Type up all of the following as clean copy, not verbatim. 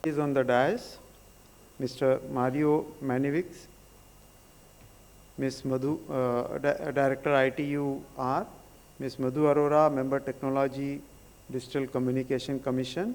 Is on the dais, Mr. Mario Manevix, Ms. Madhu, Director ITU-R, Ms. Madhu Arora, Member Technology Digital Communication Commission,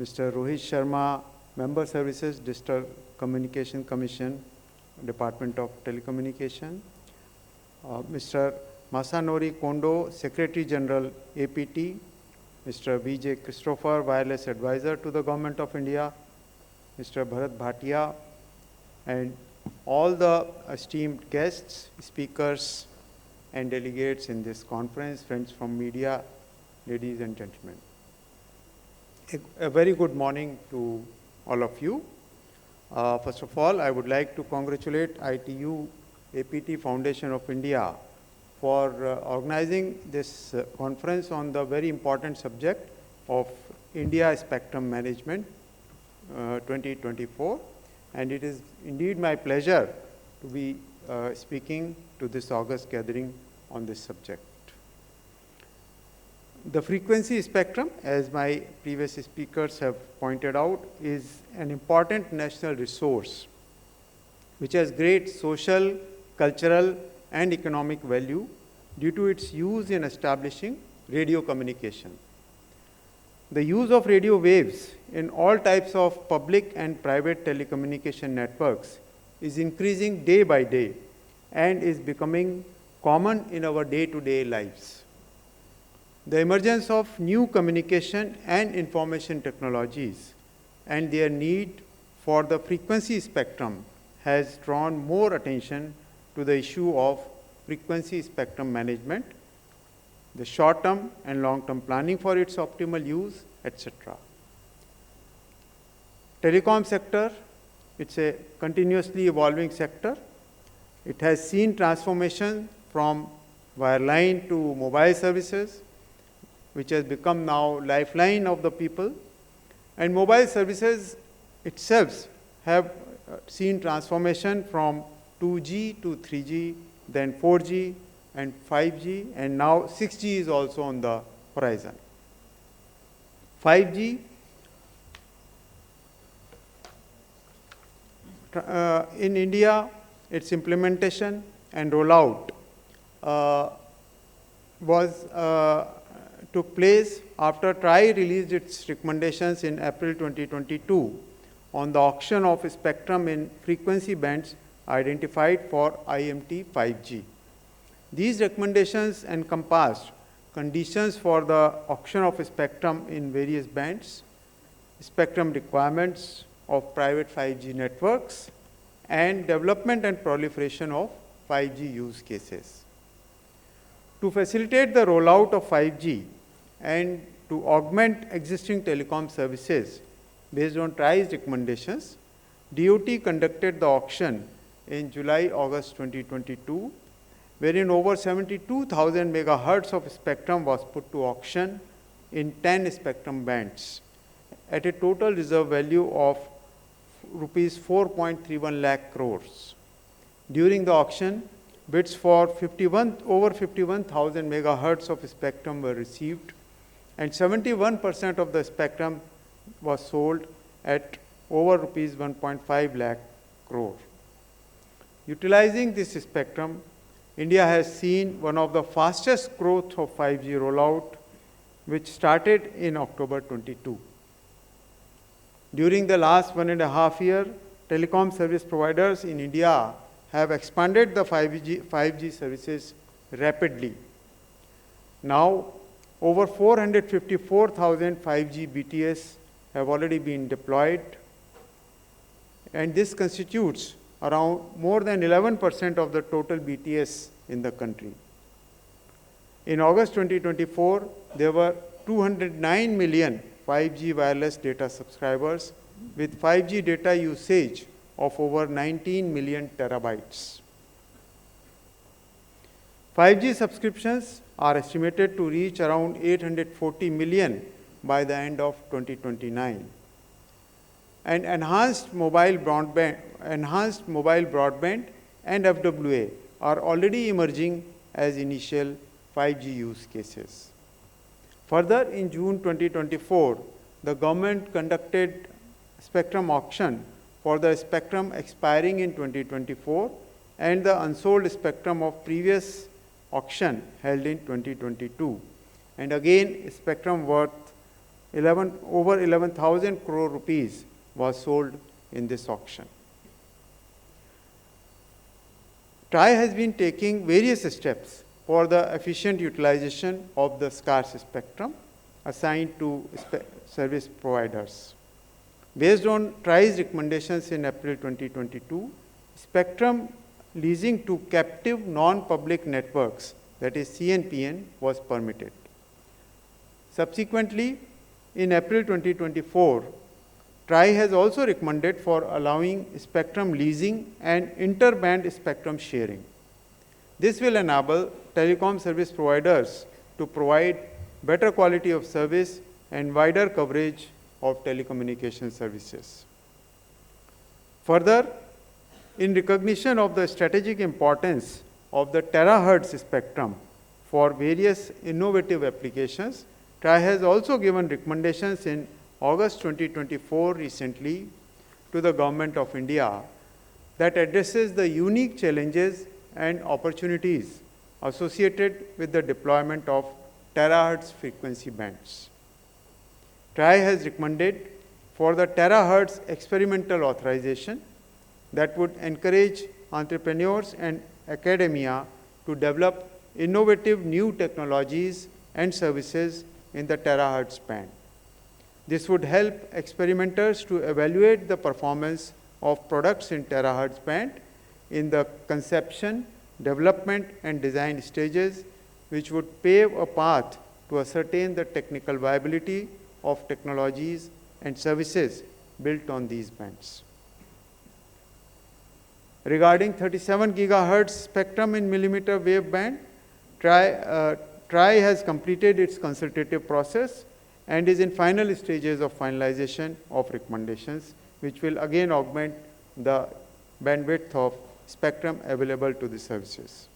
Mr. Rohit Sharma, Member Services Digital Communication Commission, Department of Telecommunication, Mr. Masanori Kondo, Secretary General APT, Mr. V.J. Christopher, Wireless Advisor to the Government of India, Mr. Bharat Bhatia, and all the esteemed guests, speakers, and delegates in this conference, friends from media, ladies and gentlemen. A very good morning to all of you. First of all, I would like to congratulate ITU-APT Foundation of India for organizing this conference on the very important subject of India Spectrum Management 2024. And it is indeed my pleasure to be speaking to this august gathering on this subject. The frequency spectrum, as my previous speakers have pointed out, is an important national resource which has great social, cultural, and economic value due to its use in establishing radio communication. The use of radio waves in all types of public and private telecommunication networks is increasing day by day and is becoming common in our day-to-day lives. The emergence of new communication and information technologies and their need for the frequency spectrum has drawn more attention to the issue of frequency spectrum management, the short-term and long-term planning for its optimal use, etc. Telecom sector, it's a continuously evolving sector. It has seen transformation from wireline to mobile services, which has become now lifeline of the people. And mobile services itself have seen transformation from 2G to 3G, then 4G and 5G, and now 6G is also on the horizon. 5G, in India, its implementation and rollout took place after TRAI released its recommendations in April 2022 on the auction of spectrum in frequency bands identified for IMT 5G. These recommendations encompassed conditions for the auction of spectrum in various bands, spectrum requirements of private 5G networks, and development and proliferation of 5G use cases. To facilitate the rollout of 5G and to augment existing telecom services based on TRAI's recommendations, DoT conducted the auction in July-August 2022, wherein over 72,000 megahertz of spectrum was put to auction in 10 spectrum bands at a total reserve value of rupees 4.31 lakh crores. During the auction, bids for over 51,000 megahertz of spectrum were received, and 71% of the spectrum was sold at over rupees 1.5 lakh crore. Utilizing this spectrum, India has seen one of the fastest growth of 5G rollout, which started in October 22. During the last 1.5 years, telecom service providers in India have expanded the 5G services rapidly. Now, over 454,000 5G BTS have already been deployed, and this constitutes around more than 11% of the total BTS in the country. In August 2024, there were 209 million 5G wireless data subscribers with 5G data usage of over 19 million terabytes. 5G subscriptions are estimated to reach around 840 million by the end of 2029. And enhanced mobile broadband and FWA are already emerging as initial 5G use cases. Further, in June 2024, the government conducted spectrum auction for the spectrum expiring in 2024 and the unsold spectrum of previous auction held in 2022. And again, spectrum worth over 11,000 crore rupees was sold in this auction. TRAI has been taking various steps for the efficient utilization of the scarce spectrum assigned to service providers. Based on TRAI's recommendations in April 2022, spectrum leasing to captive non-public networks, that is CNPN, was permitted. Subsequently, in April 2024, TRAI has also recommended for allowing spectrum leasing and interband spectrum sharing. This will enable telecom service providers to provide better quality of service and wider coverage of telecommunication services. Further, in recognition of the strategic importance of the terahertz spectrum for various innovative applications, TRAI has also given recommendations in August 2024 recently to the Government of India that addresses the unique challenges and opportunities associated with the deployment of terahertz frequency bands. TRAI has recommended for the terahertz experimental authorization that would encourage entrepreneurs and academia to develop innovative new technologies and services in the terahertz band. This would help experimenters to evaluate the performance of products in terahertz band in the conception, development, and design stages, which would pave a path to ascertain the technical viability of technologies and services built on these bands. Regarding 37 gigahertz spectrum in millimeter wave band, TRAI has completed its consultative process and is in final stages of finalization of recommendations, which will again augment the bandwidth of spectrum available to the services.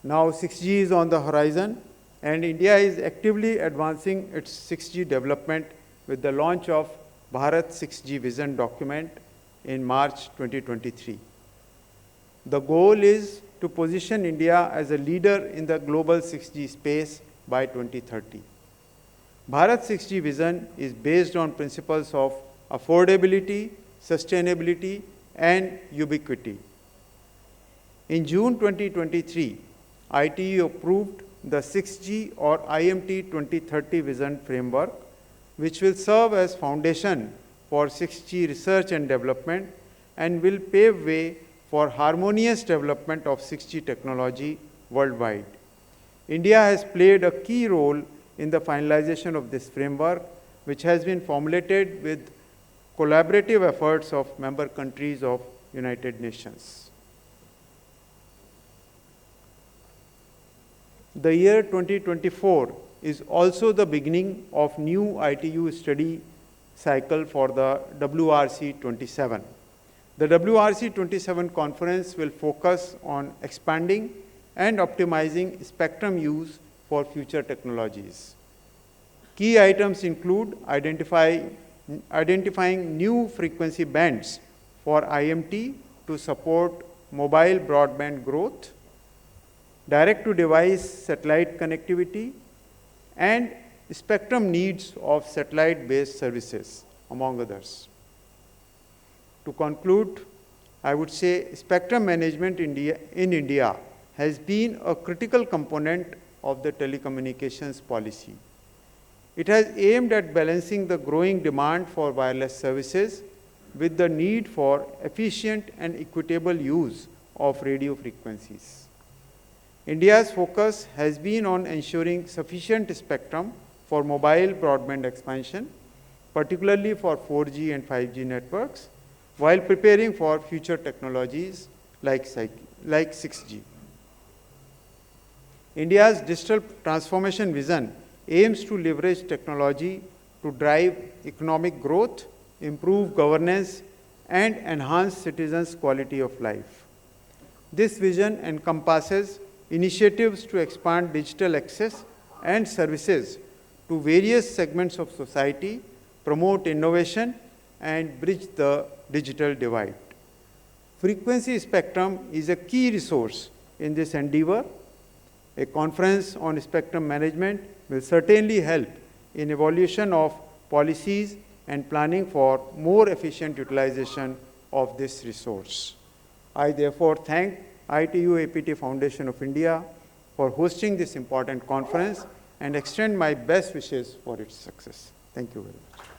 Now 6G is on the horizon, and India is actively advancing its 6G development with the launch of Bharat 6G Vision document in March 2023. The goal is to position India as a leader in the global 6G space by 2030. Bharat 6G Vision is based on principles of affordability, sustainability, and ubiquity. In June 2023, ITU approved the 6G or IMT 2030 Vision Framework, which will serve as foundation for 6G research and development and will pave way for harmonious development of 6G technology worldwide. India has played a key role in the finalization of this framework, which has been formulated with collaborative efforts of member countries of United Nations. The year 2024 is also the beginning of new ITU study cycle for the WRC 27. The WRC 27 conference will focus on expanding and optimizing spectrum use for future technologies. Key items include identifying new frequency bands for IMT to support mobile broadband growth, direct-to-device satellite connectivity, and spectrum needs of satellite-based services, among others. To conclude, I would say spectrum management in India has been a critical component of the telecommunications policy. It has aimed at balancing the growing demand for wireless services with the need for efficient and equitable use of radio frequencies. India's focus has been on ensuring sufficient spectrum for mobile broadband expansion, particularly for 4G and 5G networks, while preparing for future technologies like 6G. India's digital transformation vision aims to leverage technology to drive economic growth, improve governance, and enhance citizens' quality of life. This vision encompasses initiatives to expand digital access and services to various segments of society promote innovation, and bridge the digital divide. Frequency spectrum is a key resource in this endeavor. A conference on spectrum management will certainly help in evaluation of policies and planning for more efficient utilization of this resource. I therefore thank ITU-APT Foundation of India for hosting this important conference and extend my best wishes for its success. Thank you very much.